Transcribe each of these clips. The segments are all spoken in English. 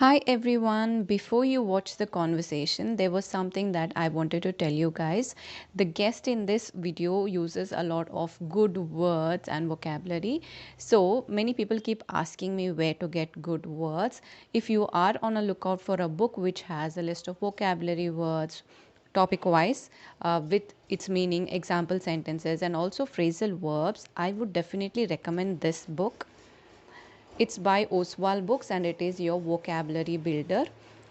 Hi everyone. Before you watch the conversation, there was something that I wanted to tell you guys. The guest in this video uses a lot of good words and vocabulary. So many people keep asking me where to get good words. If you are on a lookout for a book which has a list of vocabulary words, topic wise, with its meaning, example sentences, and also phrasal verbs, I would definitely recommend this book. It's by Oswald Books and it is your vocabulary builder.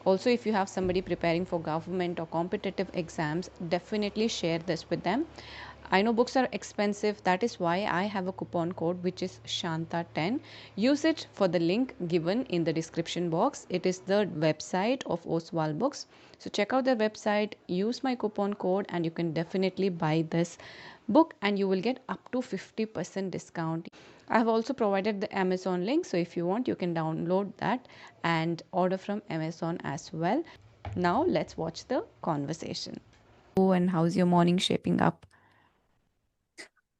Also, if you have somebody preparing for government or competitive exams, definitely share this with them. I know books are expensive, that is why I have a coupon code which is Shantha10. Use it for the link given in the description box. It is the website of Oswald Books. So check out their website, use my coupon code, and you can definitely buy this book and you will get up to 50% discount. I have also provided the Amazon link, so if you want, you can download that and order from Amazon as well. Now, let's watch the conversation. Oh, and how's your morning shaping up?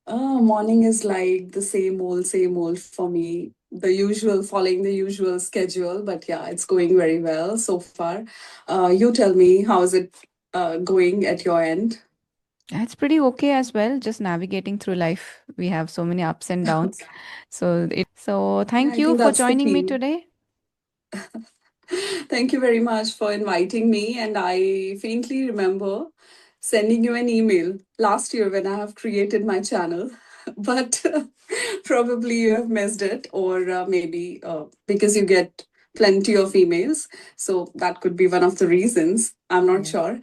Morning is like the same old for me. The usual, following the usual schedule, but yeah, it's going very well so far. You tell me, how is it going at your end? It's pretty okay as well, just navigating through life. We have so many ups and downs. So Yeah, thank I you think for that's the joining me theme. today. Thank you very much for inviting me. And I faintly remember sending you an email last year when I have created my channel, but probably you have missed it, or maybe because you get plenty of emails. So that could be one of the reasons. I'm not Yes, sure.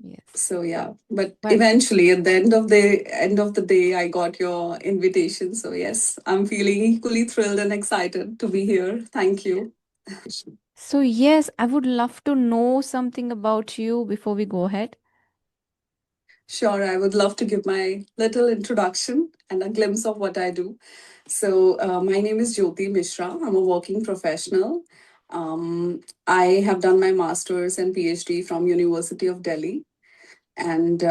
yes. So yeah, but But eventually at the end of the day, I got your invitation. So yes, I'm feeling equally thrilled and excited to be here. Thank you. so, yes, I would love to know something about you before we go ahead. Sure, I would love to give my little introduction and a glimpse of what I do. So, my name is Jyoti Mishra. I'm a working professional. I have done my master's and PhD from University of Delhi, and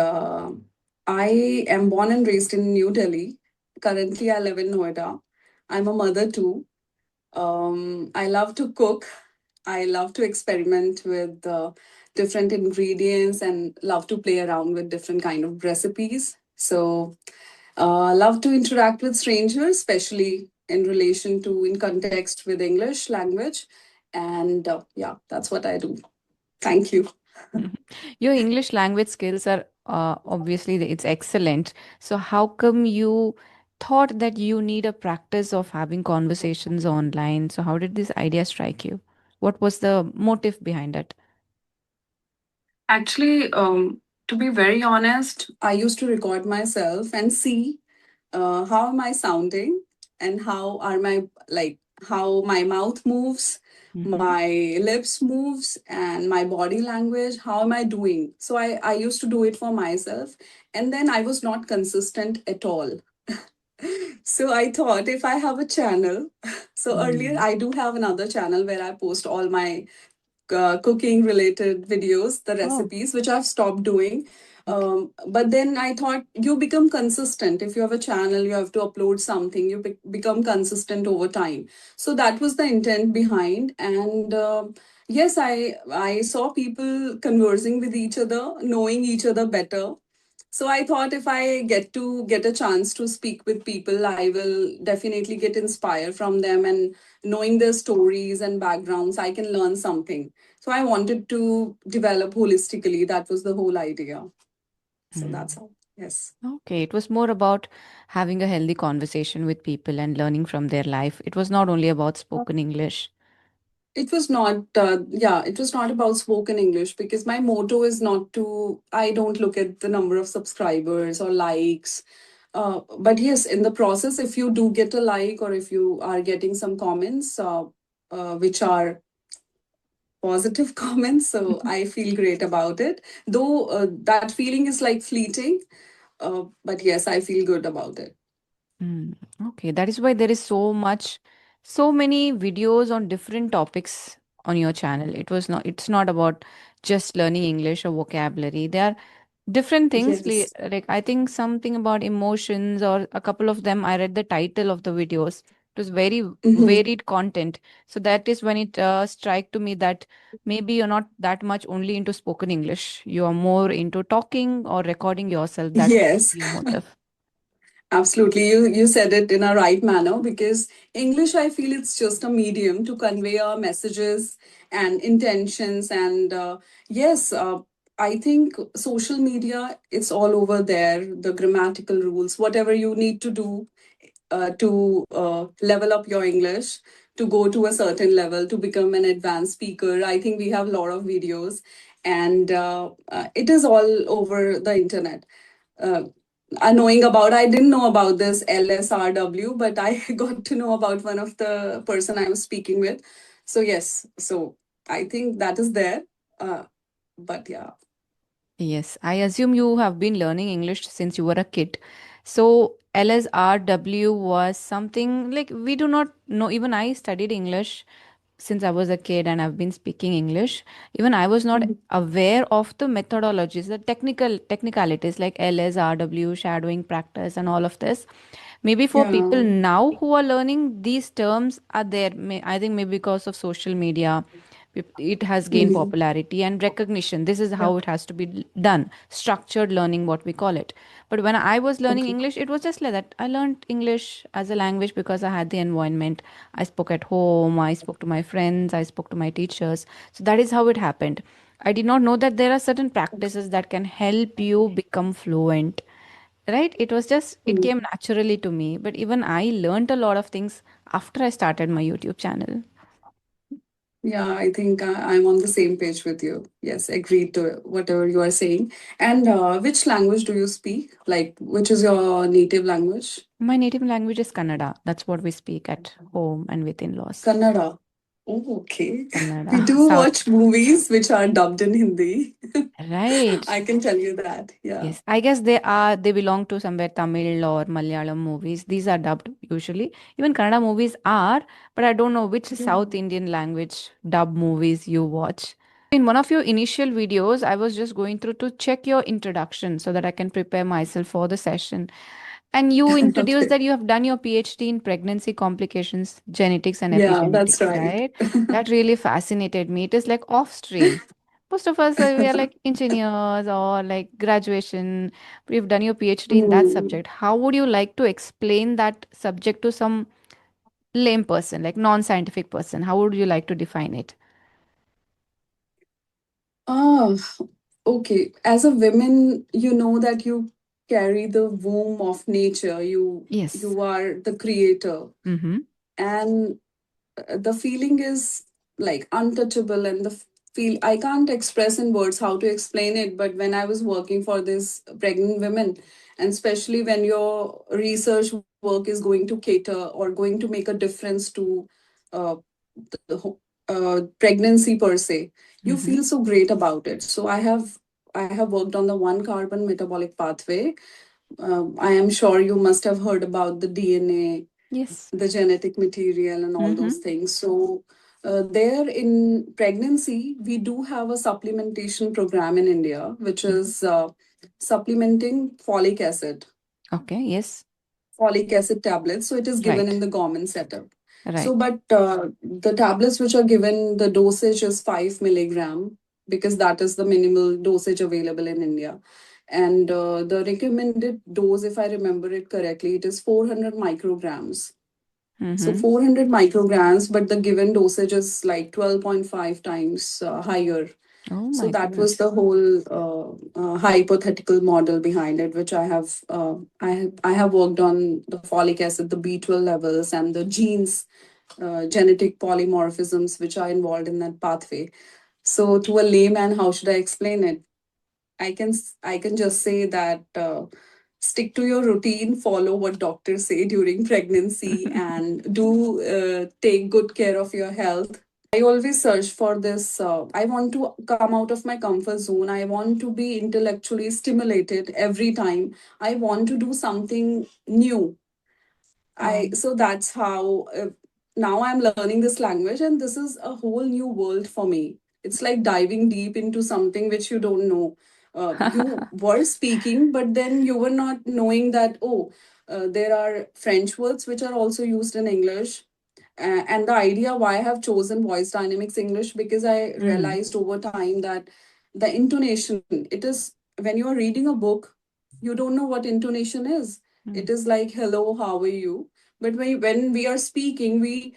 I am born and raised in New Delhi. Currently, I live in Noida. I'm a mother too. I love to cook. I love to experiment with different ingredients and love to play around with different kind of recipes. So, love to interact with strangers, especially in relation to in context with English language. And yeah, that's what I do. Thank you. Mhm. Your English language skills are obviously it's excellent. So how come you thought that you need a practice of having conversations online? So how did this idea strike you? What was the motive behind it? Actually, to be very honest, I used to record myself and see how am I sounding and how are my like how my mouth moves, Mm-hmm. my lips moves, and my body language. How am I doing? So I used to do it for myself, and then I was not consistent at all. So I thought if I have a channel, so earlier Mm. I do have another channel where I post all my cooking related videos, the Oh, recipes, which I've stopped doing. okay. But then I thought you become consistent. If you have a channel, you have to upload something, you become consistent over time. So that was the intent behind. And yes, I saw people conversing with each other, knowing each other better. So I thought if I get a chance to speak with people, I will definitely get inspired from them, and knowing their stories and backgrounds, I can learn something. So I wanted to develop holistically. That was the whole idea. So that's Mm. all. Yes. Okay, it was more about having a healthy conversation with people and learning from their life. It was not only about spoken English. It was not, yeah, it was not about spoken English because my motto is not to, I don't look at the number of subscribers or likes. But yes, in the process, if you do get a like or if you are getting some comments, which are positive comments, so I feel great about it. Though that feeling is like fleeting, but yes, I feel good about it. Mm, okay, that is why there is so many videos on different topics on your channel. It's not about just learning English or vocabulary. There are different things, Yes. like I think something about emotions, or a couple of them. I read the title of the videos. It was very Mhm. varied content. So that is when it struck to me that maybe you're not that much only into spoken English. You are more into talking or recording yourself. That could Yes. be your motive. Absolutely. You said it in a right manner because English, I feel it's just a medium to convey our messages and intentions. And yes, I think social media, it's all over there, the grammatical rules, whatever you need to do to level up your English, to go to a certain level, to become an advanced speaker. I think we have a lot of videos, and it is all over the internet. Uh, knowing about, I didn't know about this LSRW, but I got to know about one of the person I was speaking with. So yes, so I think that is there. Uh, but yeah. Yes, I assume you have been learning English since you were a kid. So LSRW was something like we do not know. Even I studied English since I was a kid and I've been speaking English. Even I was not Mhm. aware of the methodologies, the technicalities like LSRW, shadowing practice, and all of this. Maybe for people Yeah. now who are learning, these terms are there. I think maybe because of social media, it has gained Mhm. popularity and recognition. This is Yeah. how it has to be done. Structured learning, what we call it. But when I was learning Okay. English, it was just like that. I learned English as a language because I had the environment. I spoke at home, I spoke to my friends, I spoke to my teachers. So that is how it happened. I did not know that there are certain practices that can help you become fluent. Right? It was just, it Mm. came naturally to me. But even I learned a lot of things after I started my YouTube channel. Yeah, I think I'm on the same page with you. Yes, agreed to whatever you are saying. And which language do you speak? Like, which is your native language? My native language is Kannada. That's what we speak at home and with in laws. Kannada. Oh, okay. We Kannada, do South. watch movies which are dubbed in Hindi. Right. I can tell you that. Yeah. Yes. I guess they belong to somewhere Tamil or Malayalam movies. These are dubbed usually. Even Kannada movies are, but I don't know which South Indian language dub movies you watch. In one of your initial videos, I was just going through to check your introduction so that I can prepare myself for the session. And you introduced Okay. that you have done your PhD in pregnancy complications, genetics, and Yeah, that's epigenetics, right. right? That really fascinated me. It is like off stream. Most of us, we are like engineers or like graduation. But you've done your PhD in that Hmm. subject. How would you like to explain that subject to some lame person, like non-scientific person? How would you like to define it? Ah, okay. As a woman, you know that you carry the womb of nature. Yes. You are the creator. Mm-hmm. And the feeling is like untouchable, and the feel I can't express in words how to explain it. But when I was working for this pregnant women, and especially when your research work is going to cater or going to make a difference to uh, pregnancy per se, you Mm-hmm. feel so great about it. So I have worked on the one carbon metabolic pathway. I am sure you must have heard about the DNA, Yes. the genetic material, and all those Mm-hmm. things. So, there in pregnancy, we do have a supplementation program in India, which Mm-hmm. is supplementing Okay. Yes. folic acid tablets. So, it is given in Right. the government setup. So, Right. but the tablets which are given, the dosage is 5 milligram because that is the minimal dosage available in India. And the recommended dose, if I remember it correctly, it is 400 micrograms. So Mm-hmm. 400 micrograms, but the given dosage is like 12.5 times higher. Oh So my that was goodness. the whole hypothetical model behind it, which I have worked on the folic acid, the B12 levels, and the genes, genetic polymorphisms which are involved in that pathway. So to a layman, how should I explain it? I can just say that stick to your routine, follow what doctors say during pregnancy, and do take good care of your health. I always search for this. I want to come out of my comfort zone. I want to be intellectually stimulated every time. I want to do something new. I Wow. so that's how now I'm learning this language, and this is a whole new world for me. It's like diving deep into something which you don't know. You were speaking, but then you were not knowing that. Oh, There are French words which are also used in English. And the idea why I have chosen voice dynamics English, because I Mm. realized over time that the intonation, it is, when you are reading a book, you don't know what intonation is. It Mm. is like, hello, how are you? But when we are speaking, we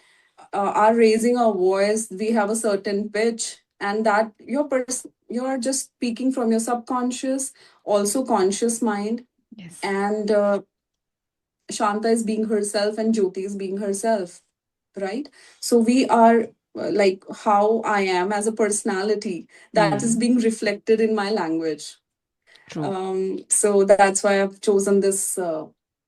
are raising our voice, we have a certain pitch, and that you are just speaking from your subconscious, also conscious mind. Yes. And Shanta is being herself and Jyoti is being herself, right? So we are like how I am as a personality, that is Mm. being reflected in my language. True. So that's why I've chosen this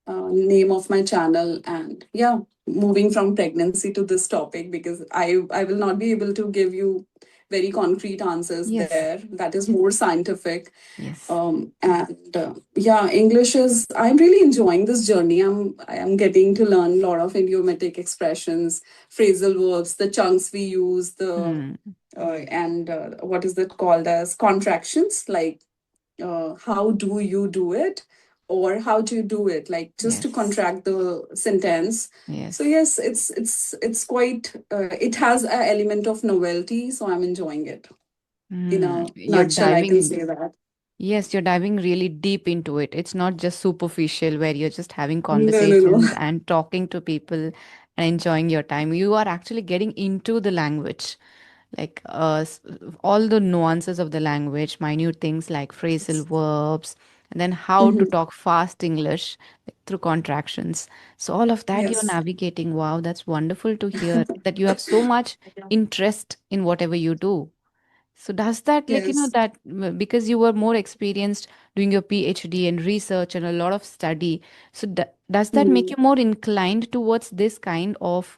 name of my channel. And yeah, moving from pregnancy to this topic, because I will not be able to give you very concrete answers Yes. there. That is more scientific. Yes. And yeah, English is, I'm really enjoying this journey. I am getting to learn a lot of idiomatic expressions, phrasal verbs, the chunks we use, the Mm. and what is that called as contractions, like how do you do it, or how do you do it, like just to Yes. contract the sentence. So Yes. yes, it's quite it has an element of novelty, so I'm enjoying it. In Mm. a You're nutshell, I can diving. say that. Yes, you're diving really deep into it. It's not just superficial where you're just having No, no, no. conversations and talking to people and enjoying your time. You are actually getting into the language, like all the nuances of the language, minute things like phrasal verbs, and then how to Mhm. talk fast English like, through contractions. So, all of that you're Yes. navigating. Wow, that's wonderful to hear that you have so much interest in whatever you do. So does that like Yes. because you were more experienced doing your PhD and research and a lot of study, so does that make Mhm. you more inclined towards this kind of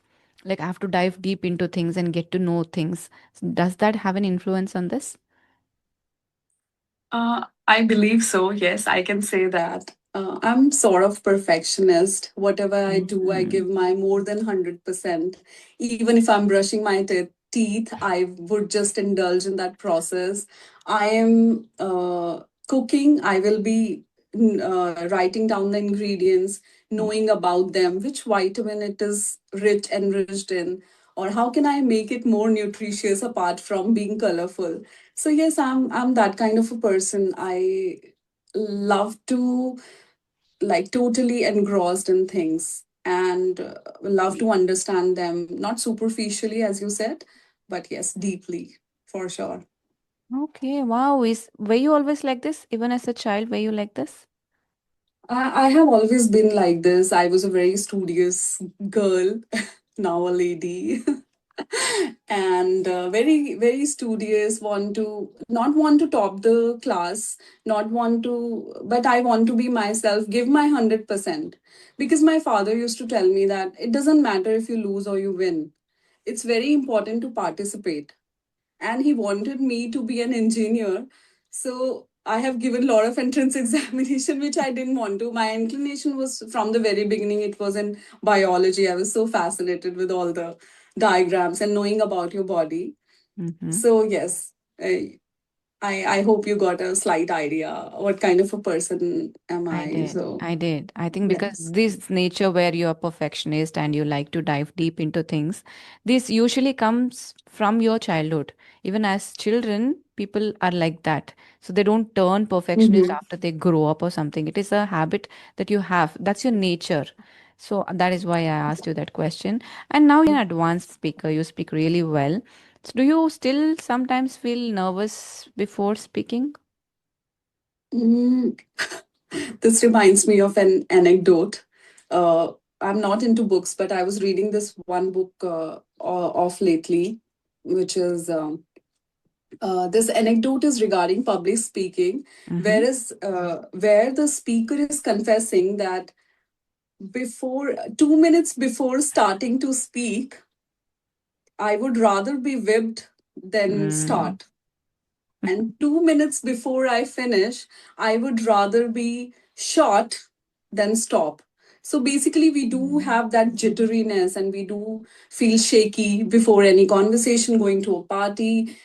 like I have to dive deep into things and get to know things? So does that have an influence on this? I believe so. Yes, I can say that. I'm sort of perfectionist. Whatever I do, I Mm. give my more than 100%. Even if I'm brushing my teeth, I would just indulge in that process. I am cooking. I will be writing down the ingredients, knowing about them, which vitamin it is enriched in, or how can I make it more nutritious apart from being colorful. So yes, I'm that kind of a person. I love to like totally engrossed in things, and love to understand them, not superficially as you said, but yes, deeply, for sure. Okay, wow. Were you always like this? Even as a child, were you like this? I have always been like this. I was a very studious girl, now a lady. And very very studious, want to not want to top the class, not want to, but I want to be myself, give my 100%, because my father used to tell me that it doesn't matter if you lose or you win, it's very important to participate. And he wanted me to be an engineer. So I have given a lot of entrance examination, which I didn't want to. My inclination was from the very beginning, it was in biology. I was so fascinated with all the diagrams and knowing about your body. Mm-hmm. So yes, I hope you got a slight idea what kind of a person am I I. did. So I did. I think because yes. this nature where you're a perfectionist and you like to dive deep into things, this usually comes from your childhood. Even as children, people are like that. So they don't turn perfectionist Mm-hmm. after they grow up or something. It is a habit that you have. That's your nature. So that is why I asked you that question. And now you're an advanced speaker. You speak really well. So do you still sometimes feel nervous before speaking? Mm, this reminds me of an anecdote. Uh, I'm not into books, but I was reading this one book of lately, which is this anecdote is regarding public speaking, Mm-hmm. where the speaker is confessing that before 2 minutes before starting to speak, I would rather be whipped than Mm. start. And 2 minutes before I finish, I would rather be shot than stop. So basically, we do have that jitteriness and we do feel shaky before any conversation, going to a party,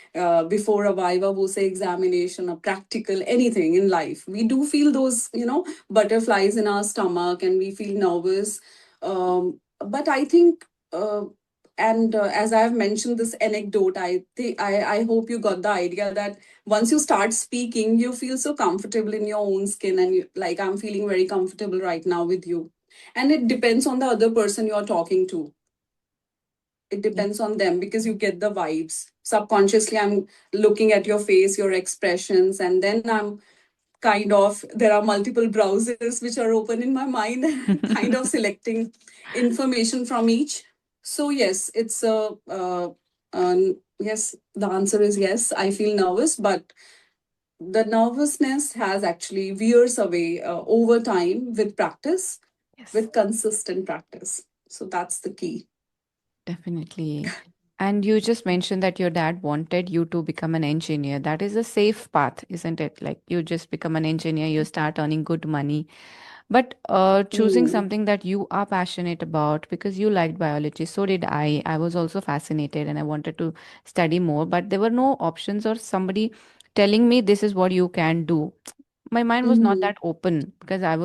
before a viva voce examination, a practical, anything in life. We do feel those, butterflies in our stomach and we feel nervous. But I think, and as I have mentioned this anecdote, I hope you got the idea that once you start speaking, you feel so comfortable in your own skin, and like, I'm feeling very comfortable right now with you. And it depends on the other person you're talking to. It Yes. depends on them because you get the vibes. Subconsciously, I'm looking at your face, your expressions, and then I'm kind of, there are multiple browsers which are open in my mind, kind of selecting information from each. So yes, it's yes, the answer is yes, I feel nervous, but the nervousness has actually veers away over time with practice, Yes. with consistent practice. So that's the key. Definitely. And you just mentioned that your dad wanted you to become an engineer. That is a safe path, isn't it? Like you just become an engineer, you start earning good money. But choosing Mm. something that you are passionate about because you liked biology, so did I. I was also fascinated and I wanted to study more, but there were no options or somebody telling me this is what you can do. My mind was not Mm-hmm. that open because I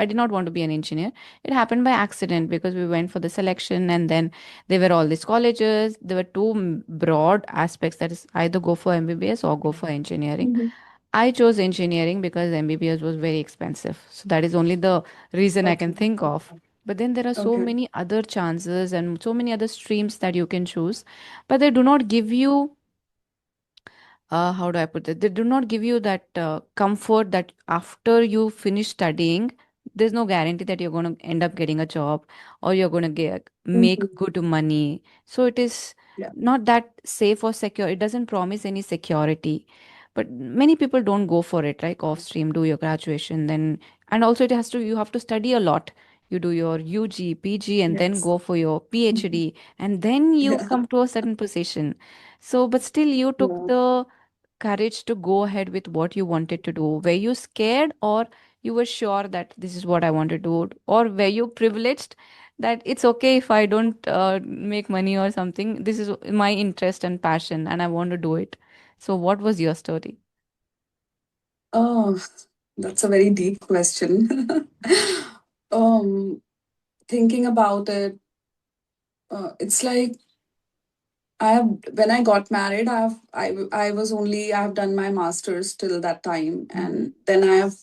did not want to be an engineer. It happened by accident because we went for the selection and then there were all these colleges. There were two broad aspects, that is either go for MBBS or go for engineering. Mm-hmm. I chose engineering because MBBS was very expensive. So that is only the reason I can Okay. think of. But then there are so Okay. many other chances and so many other streams that you can choose, but they do not give you how do I put it? They do not give you that comfort that after you finish studying, there's no guarantee that you're going to end up getting a job or you're going to make Mm-hmm. good money. So it is Yeah. not that safe or secure. It doesn't promise any security. But many people don't go for it, like off stream, do your graduation, then, and also you have to study a lot. You do your UG, PG, and then Yes. go for your Mhm. PhD, and then you Yeah. come to a certain position. So, but still, you took Yeah. the courage to go ahead with what you wanted to do? Were you scared or you were sure that this is what I want to do? Or were you privileged that it's okay if I don't make money or something? This is my interest and passion and I want to do it. So, what was your story? Oh, that's a very deep question. um, Thinking about it, it's like, I have, when I got married, I was only, I have done my master's till that time, Mm-hmm. and then I have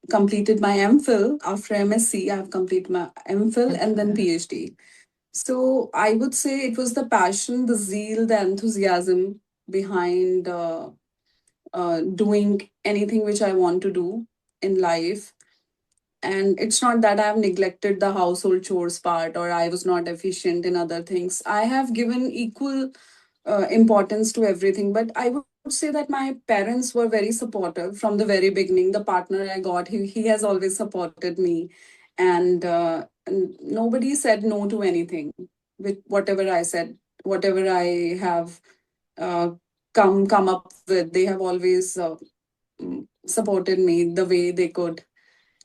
completed my MPhil. After MSc, I have completed my MPhil And and then Phil. PhD. So I would say it was the passion, the zeal, the enthusiasm behind doing anything which I want to do in life. And it's not that I've neglected the household chores part or I was not efficient in other things. I have given equal importance to everything. But I would say that my parents were very supportive from the very beginning. The partner I got, he has always supported me. And nobody said no to anything with whatever I said, whatever I have uh, come up with. They have always supported me the way they could.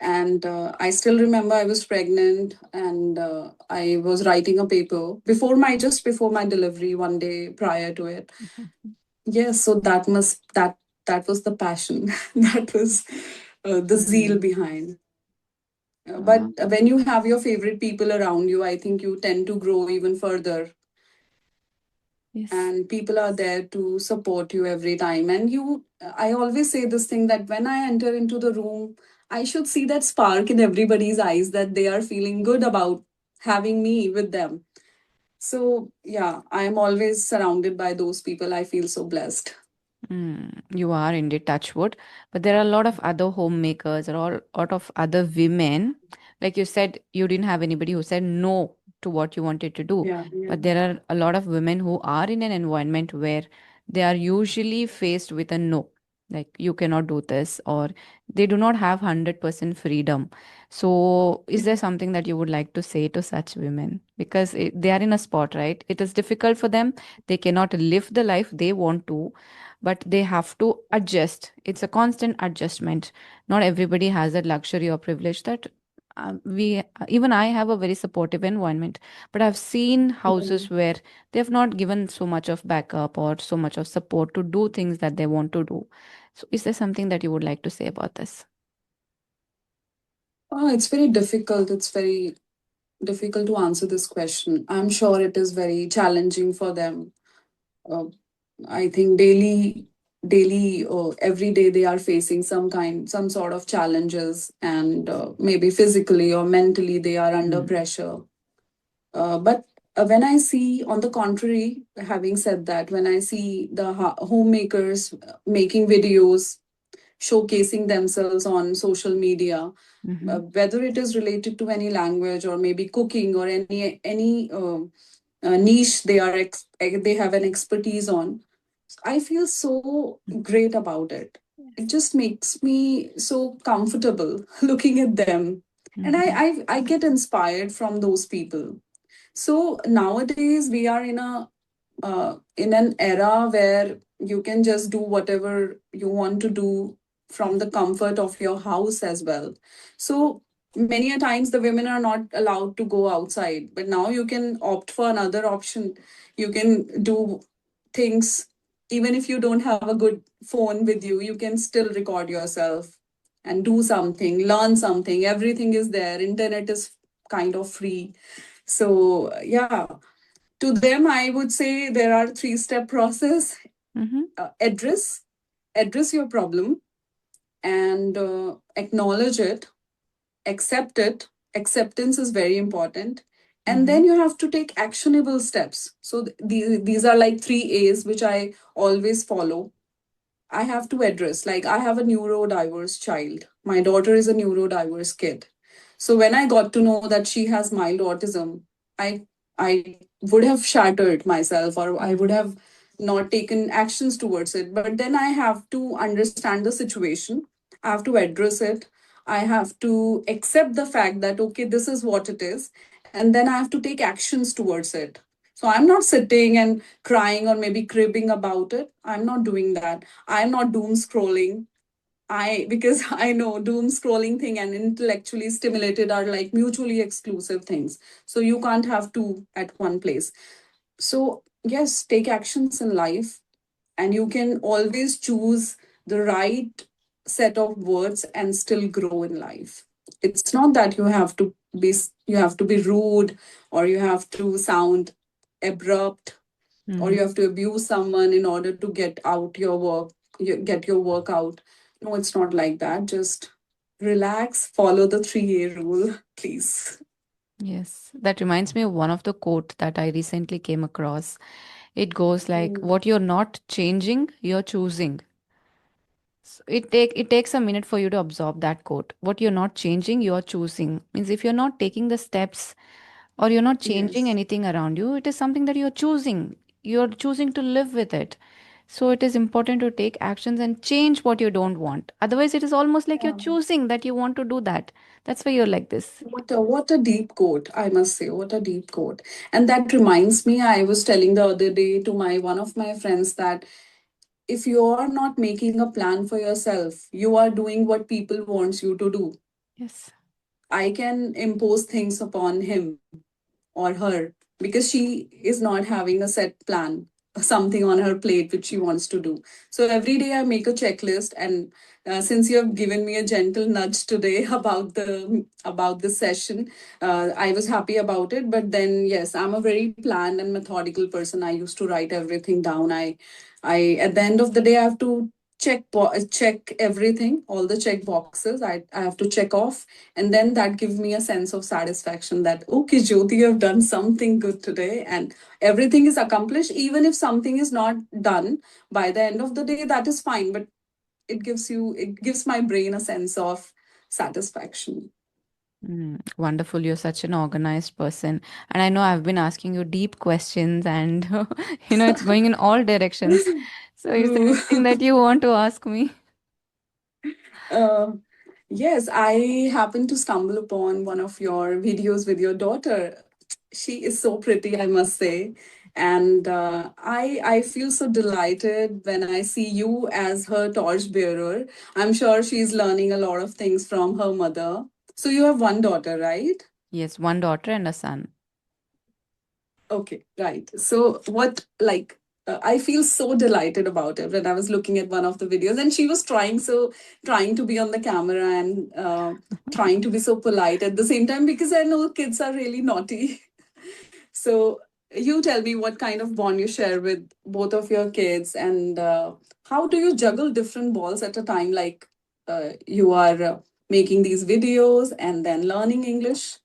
And I still remember I was pregnant and I was writing a paper before my, just before my delivery, one day prior to it. Yes, so that was the passion. That was the zeal Mm. behind. But Uh, when you have your favorite people around you, I think you tend to grow even further, yes. and people are there to support you every time. And you, I always say this thing that when I enter into the room, I should see that spark in everybody's eyes, that they are feeling good about having me with them. So yeah, I am always surrounded by those people. I feel so blessed. You are indeed touchwood, but there are a lot of other homemakers or a lot of other women. Like you said, you didn't have anybody who said no to what you wanted to do. Yeah. But there are a lot of women who are in an environment where they are usually faced with a no. Like you cannot do this, or they do not have 100% freedom. So, is there something that you would like to say to such women? Because they are in a spot, right? It is difficult for them. They cannot live the life they want to, but they have to adjust. It's a constant adjustment. Not everybody has that luxury or privilege that We even I have a very supportive environment, but I've seen houses Mhm. where they have not given so much of backup or so much of support to do things that they want to do. So is there something that you would like to say about this? Oh, it's very difficult. It's very difficult to answer this question. I'm sure it is very challenging for them. Uh, I think every day they are facing some sort of challenges, and maybe physically or mentally they are under Mm. pressure. But when I see, on the contrary, having said that, when I see the homemakers making videos, showcasing themselves on social media, Mm-hmm. whether it is related to any language or maybe cooking or any niche they have an expertise on, I feel so great about it. It Yes. just makes me so comfortable looking at them, and Mm-hmm. I get inspired from those people. So nowadays we are in an era where you can just do whatever you want to do from the comfort of your house as well. So many a times the women are not allowed to go outside, but now you can opt for another option. You can do things. Even if you don't have a good phone with you, you can still record yourself and do something, learn something. Everything is there. Internet is kind of free. So yeah, to them I would say there are three-step process. Mm-hmm. Address your problem, and acknowledge it, accept it. Acceptance is very important. And Mm-hmm. then you have to take actionable steps. So these are like 3 A's which I always follow. I have to address, like, I have a neurodiverse child. My daughter is a neurodiverse kid. So when I got to know that she has mild autism, I would have shattered myself, or I would Mm-hmm. have not taken actions towards it. But then I have to understand the situation. I have to address it. I have to accept the fact that okay, this is what it is, and then I have to take actions towards it. So I'm not sitting and crying or maybe cribbing about it. I'm not doing that. I'm not doom scrolling. I Because I know doom scrolling thing and intellectually stimulated are like mutually exclusive things. So you can't have two at one place. So yes, take actions in life, and you can always choose the right set of words and still grow in life. It's not that you have to be rude, or you have to sound abrupt, or Mm-hmm. you have to abuse someone in order to get out your work, get your work out. No, it's not like that. Just relax, follow the 3A rule, please. Yes, that reminds me of one of the quote that I recently came across. It goes like, Mm, "What you're not changing, you're choosing." So it takes a minute for you to absorb that quote. What you're not changing, you're choosing. Means if you're not taking the steps or you're not changing yes. anything around you, it is something that you're choosing. You're choosing to live with it. So it is important to take actions and change what you don't want. Otherwise, it is almost like you're Yeah. choosing that you want to do that. That's why you're like this. What a deep quote, I must say. What a deep quote. And that reminds me, I was telling the other day to my one of my friends that if you are not making a plan for yourself, you are doing what people wants you to do. Yes. I can impose things upon him or her because she is not having a set plan, something on her plate which she wants to do. So every day I make a checklist, and since you have given me a gentle nudge today about this session, I was happy about it. But then yes, I'm a very planned and methodical person. I used to write everything down. I at the end of the day I have to check everything, all the check boxes. I have to check off, and then that gives me a sense of satisfaction that okay, Jyoti, you have done something good today, and everything is accomplished. Even if something is not done by the end of the day, that is fine, but it gives my brain a sense of satisfaction. Wonderful. You're such an organized person. And I know I've been asking you deep questions and, it's going in all directions. So is there True. anything that you want to ask me? uh, yes, I happened to stumble upon one of your videos with your daughter. She is so pretty, I must say. And I feel so delighted when I see you as her torch bearer. I'm sure she's learning a lot of things from her mother. So you have one daughter, right? Yes, one daughter and a son. Okay, right. So what like I feel so delighted about it when I was looking at one of the videos, and she was trying to be on the camera and trying to be so polite at the same time, because I know kids are really naughty. So you tell me what kind of bond you share with both of your kids, and how do you juggle different balls at a time? Like you are making these videos and then learning English,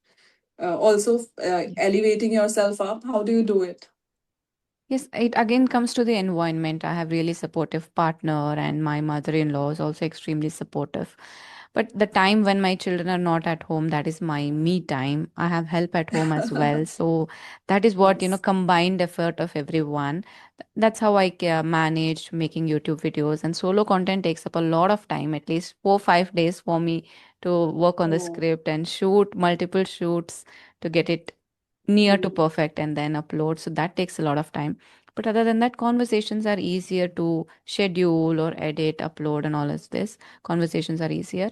also elevating yourself up. How do you do it? Yes, it again comes to the environment. I have really supportive partner and my mother-in-law is also extremely supportive. But the time when my children are not at home, that is my me time. I have help at home as well. So that is what, Nice. combined effort of everyone. That's how I manage making YouTube videos. And solo content takes up a lot of time, at least 4 5 days for me to work on the Oh. script and shoot multiple shoots to get it near to Mm. perfect and then upload. So that takes a lot of time. But other than that, conversations are easier to schedule or edit, upload, and all of this. Conversations are easier.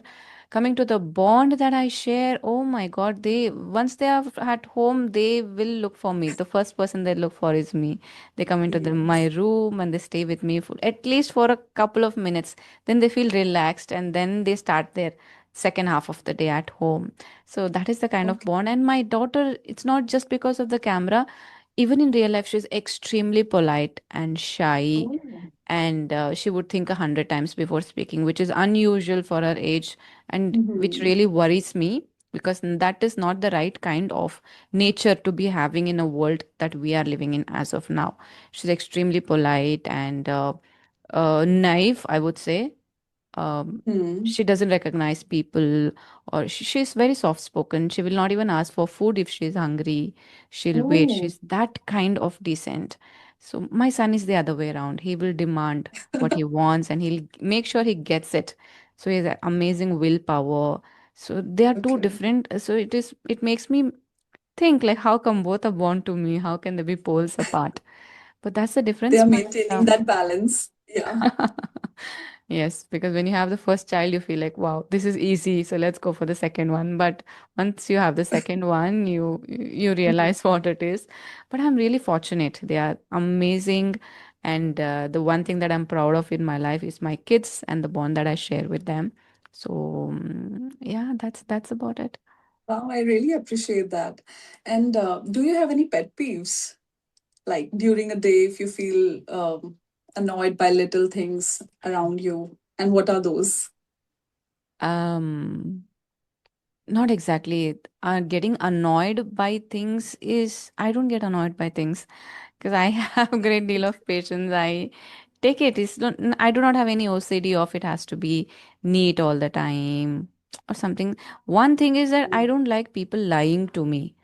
Coming to the bond that I share, oh my God, they once they are at home, they will look for me. The first person they look for is me. They come into my Yes. room and they stay with me for at least for a couple of minutes. Then they feel relaxed and then they start their second half of the day at home. So that is the kind of Okay. bond. And my daughter, it's not just because of the camera. Even in real life, she's extremely polite and shy, Oh. and she would think 100 times before speaking, which is unusual for her age, and which Mhm. really worries me because that is not the right kind of nature to be having in a world that we are living in as of now. She's extremely polite and naive, I would say. Hmm. She doesn't recognize people, or she's very soft spoken. She will not even ask for food if she's hungry. She'll wait. Oh. She's that kind of decent. So my son is the other way around. He will demand what he wants and he'll make sure he gets it. So he has a amazing willpower. So they are two Okay. different. So it makes me think like how come both are born to me? How can they be poles apart? But that's the They difference. are But maintaining that balance. Yeah. yes, because when you have the first child, you feel like, wow, this is easy. So let's go for the second one. But once you have the second one, you realize what it is. But I'm really fortunate. They are amazing. And the one thing that I'm proud of in my life is my kids and the bond that I share with them. So yeah, that's about it. Wow, I really appreciate that. And do you have any pet peeves? Like during a day, if you feel annoyed by little things around you, and what are those? Um, Not exactly. Getting annoyed by things is, I don't get annoyed by things because I have a great deal of patience. I take it. It's not, I do not have any OCD of it has to be neat all the time or something. One thing is that I don't like people lying to me.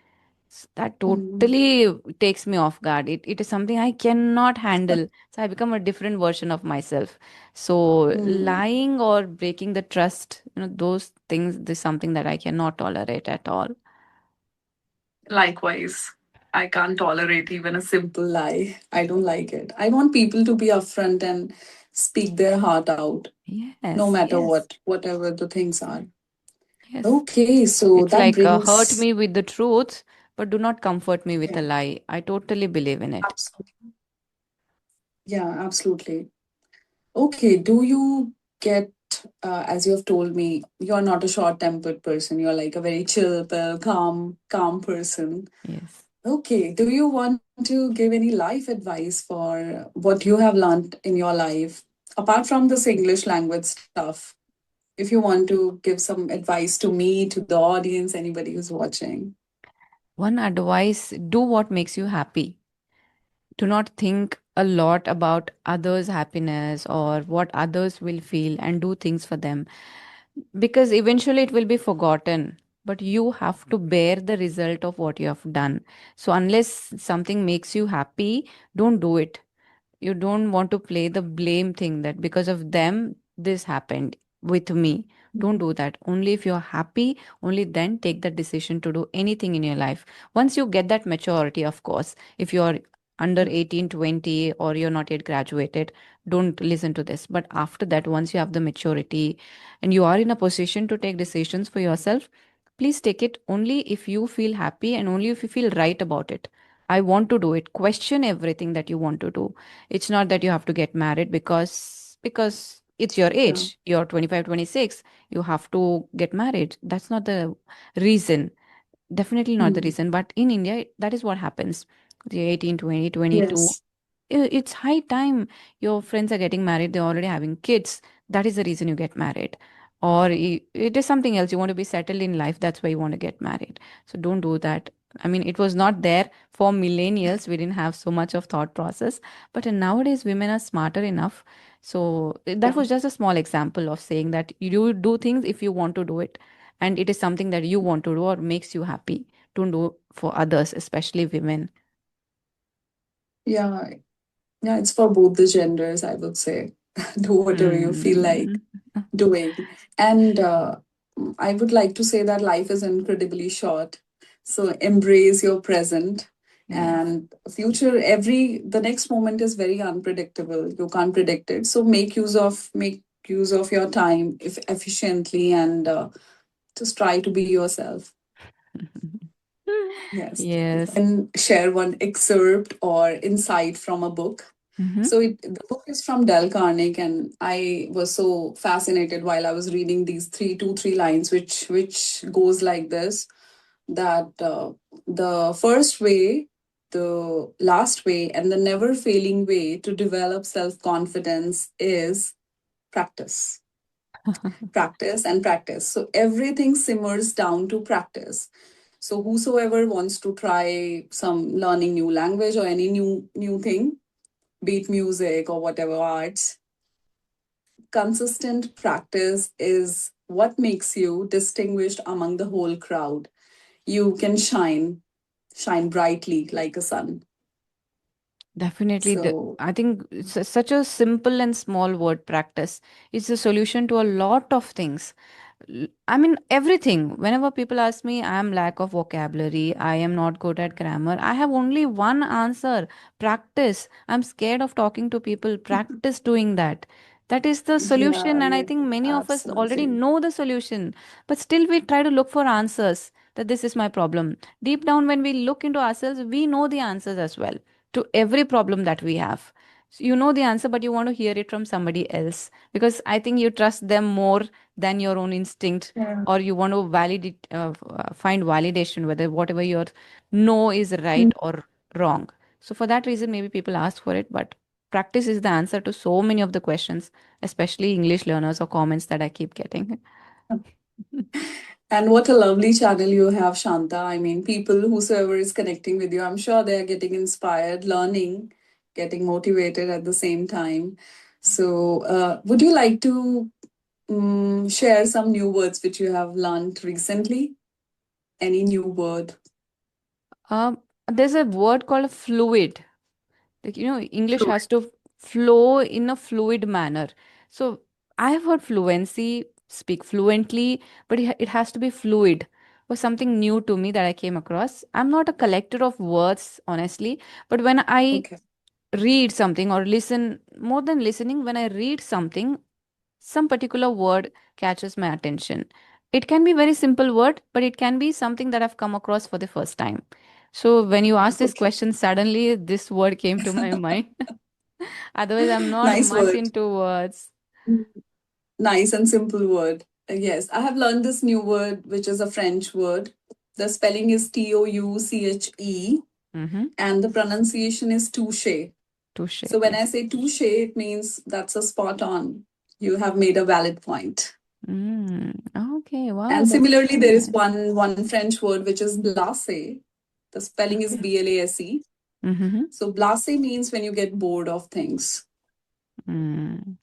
That Mm. totally takes me off guard. It is something I cannot handle. So I become a different version of myself. So Mm. lying or breaking the trust, those things is something that I cannot tolerate at all. Likewise, I can't tolerate even a simple lie. I don't like it. I want people to be upfront and speak their heart out, no Yes, matter yes, whatever the things are. yes. Okay, so It's that like hurt brings me with the truth, but do not comfort me with a yeah, lie. I totally believe in it. absolutely. Yeah, absolutely. Okay, do you get, as you have told me, you're not a short-tempered person. You're like a very chill, calm person. Yes. Okay, do you want to give any life advice for what you have learned in your life, apart from this English language stuff? If you want to give some advice to me, to the audience, anybody who's watching. One advice, do what makes you happy. Do not think a lot about others' happiness or what others will feel and do things for them because eventually it will be forgotten. But you have to bear the result of what you have done. So, unless something makes you happy, don't do it. You don't want to play the blame thing that because of them this happened with me. Don't do that. Only if you're happy, only then take the decision to do anything in your life. Once you get that maturity, of course, if you're under 18, 20, or you're not yet graduated, don't listen to this. But after that, once you have the maturity and you are in a position to take decisions for yourself, please take it only if you feel happy and only if you feel right about it. I want to do it. Question everything that you want to do. It's not that you have to get married because it's your Yeah. age. You're 25, 26. You have to get married. That's not the reason. Definitely not the Hmm. reason. But in India, that is what happens. The 18, 20, 22. Yes. It's high time. Your friends are getting married. They're already having kids. That is the reason you get married. Or it is something else. You want to be settled in life. That's why you want to get married. So don't do that. I mean, it was not there for millennials. We didn't have so much of thought process. But nowadays, women are smarter enough. So that Yeah. was just a small example of saying that you do things if you want to do it. And it is something that you want to do or makes you happy. Don't do for others, especially women. Yeah. Yeah. It's for both the genders, I would say. Do whatever you feel like Mm. doing. And I would like to say that life is incredibly short. So embrace your present Yes. and future. The next moment is very unpredictable. You can't predict it. So make use of your time if efficiently, and just try to be yourself. Yes. Yes. Then share one excerpt or insight from a book. Mm-hmm. The book is from Dale Carnegie, and I was so fascinated while I was reading these three lines, which goes like this: that the first way, the last way, and the never failing way to develop self confidence is practice, practice, and practice. So everything simmers down to practice. So whosoever wants to try some learning new language or any new thing, be it music or whatever arts, consistent practice is what makes you distinguished among the whole crowd. You can shine brightly like a sun. Definitely. So I think it's such a simple and small word practice. It's a solution to a lot of things. I mean, everything. Whenever people ask me, I am lack of vocabulary, I am not good at grammar, I have only one answer: practice. I'm scared of talking to people. Practice doing that. That is the yeah, solution. And I yeah, think many of us already absolutely. know the solution, but still we try to look for answers that this is my problem. Deep down, when we look into ourselves, we know the answers as well to every problem that we have. So you know the answer, but you want to hear it from somebody else because I think you trust them more than your own instinct, Yeah. or you want to find validation whether whatever your no is right or wrong. So for that reason, maybe people ask for it, but practice is the answer to so many of the questions, especially English learners or comments that I keep getting. And what a lovely channel you have, Shanta. I mean, people, whosoever is connecting with you, I'm sure they're getting inspired, learning, getting motivated at the same time. So, would you like to share some new words which you have learned recently? Any new word? um, there's a word called fluid. Like, English Fluid. has to flow in a fluid manner. So I have heard fluency, speak fluently, but it has to be fluid. Was something new to me that I came across. I'm not a collector of words, honestly, but when I Okay. read something or listen, more than listening, when I read something, some particular word catches my attention. It can be very simple word, but it can be something that I've come across for the first time. So when you ask this Okay. question, suddenly this word came to my mind. Otherwise, I'm not Nice much word. into words. Nice and simple word. Yes, I have learned this new word, which is a French word. The spelling is Touche, Mm-hmm. and the pronunciation is touche. Touche. So when I say touche, it means that's a spot on. You have made a valid point. Okay. Wow, And that's similarly, so there is nice. one French word which is blase. The spelling is Okay. Blase. Mm-hmm. So blase means when you get bored of things. Mm.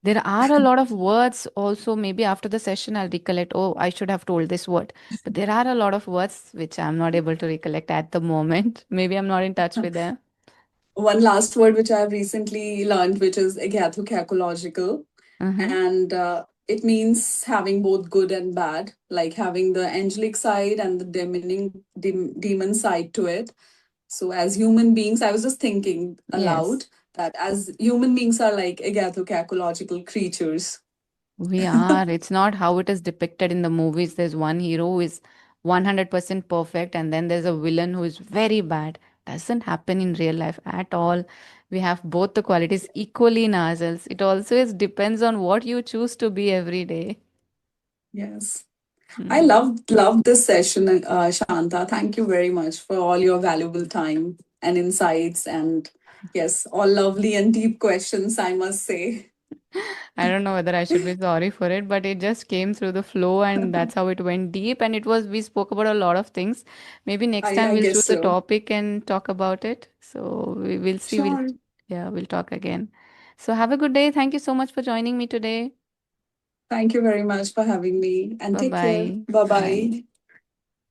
There are a lot of words also. Maybe after the session, I'll recollect. Oh, I should have told this word. But there are a lot of words which I'm not able to recollect at the moment. Maybe I'm not in touch with them. One last word which I have recently learned, which is agathocacological, Mm-hmm. and it means having both good and bad, like having the angelic side and the demon side to it. So as human beings, I was just thinking Yes, aloud that as human beings are like agathocacological creatures. we are. It's not how it is depicted in the movies. There's one hero who is 100% perfect, and then there's a villain who is very bad. Doesn't happen in real life at all. We have both the qualities equally in ourselves. It also is depends on what you choose to be every day. Yes. I Hmm. loved this session, Shanta. Thank you very much for all your valuable time and insights, and yes, all lovely and deep questions, I must say. I don't know whether I should be sorry for it, but it just came through the flow, and that's how it went deep. And it was, we spoke about a lot of things. Maybe next time I we'll guess choose a so. topic and talk about it. So we will see. Sure. Yeah, we'll talk again. So have a good day. Thank you so much for joining me today. Thank you very much for having me, and Bye take care. bye. Bye Bye. bye.